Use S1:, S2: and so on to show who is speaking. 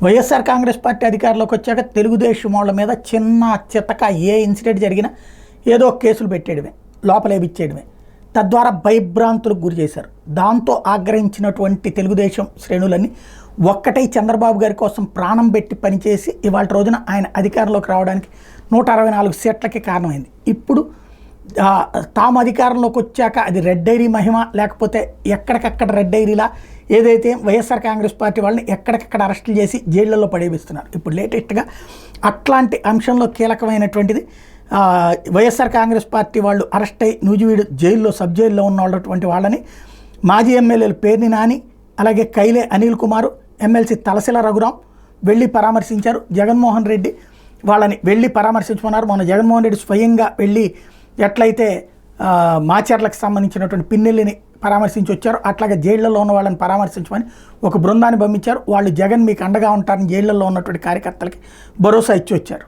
S1: YSR Congress party అధికారంలోకి వచ్చాక తెలుగుదేశం వాళ్ళ మీద చిన్న చితక ఏ ఇన్సిడెంట్ జరిగినా ఏదో కేసులు పెట్టేయడమే, లోపలేపిచ్చేయడమే, తద్వారా భయభ్రాంతులకు గురి చేశారు. దాంతో ఆగ్రహించినటువంటి తెలుగుదేశం శ్రేణులన్నీ ఒక్కటై చంద్రబాబు గారి కోసం ప్రాణం పెట్టి పనిచేసి ఇవాళ రోజున ఆయన అధికారంలోకి రావడానికి 164 సీట్లకి కారణమైంది. ఇప్పుడు తాము అధికారంలోకి వచ్చాక అది రెడ్ డైరీ మహిమ, లేకపోతే ఎక్కడికక్కడ రెడ్ డైరీలా ఏదైతే వైఎస్ఆర్ కాంగ్రెస్ పార్టీ వాళ్ళని ఎక్కడికక్కడ అరెస్టులు చేసి జైళ్లలో పడేపిస్తున్నారు. ఇప్పుడు లేటెస్ట్గా అట్లాంటి అంశంలో కీలకమైనటువంటిది వైఎస్ఆర్ కాంగ్రెస్ పార్టీ వాళ్ళు అరెస్ట్ అయ్యి నూజివీడు జైల్లో సబ్ జైల్లో ఉన్నటువంటి వాళ్ళని మాజీ ఎమ్మెల్యేలు పేర్ని నాని, అలాగే కైలే అనిల్ కుమారు, ఎమ్మెల్సీ తలసిల రఘురాం వెళ్ళి పరామర్శించారు. జగన్మోహన్ రెడ్డి వాళ్ళని వెళ్ళి పరామర్శించుకున్నారు. మొన్న జగన్మోహన్ రెడ్డి స్వయంగా వెళ్ళి ఎట్లయితే మాచర్లకు సంబంధించినటువంటి పిన్నెల్లిని పరామర్శించి వచ్చారు, అట్లాగే జైళ్లలో ఉన్న వాళ్ళని పరామర్శించమని ఒక బృందాన్ని పంపించారు. వాళ్ళు జగన్ మీకు అండగా ఉంటారని జైళ్లలో ఉన్నటువంటి కార్యకర్తలకి భరోసా ఇచ్చి వచ్చారు.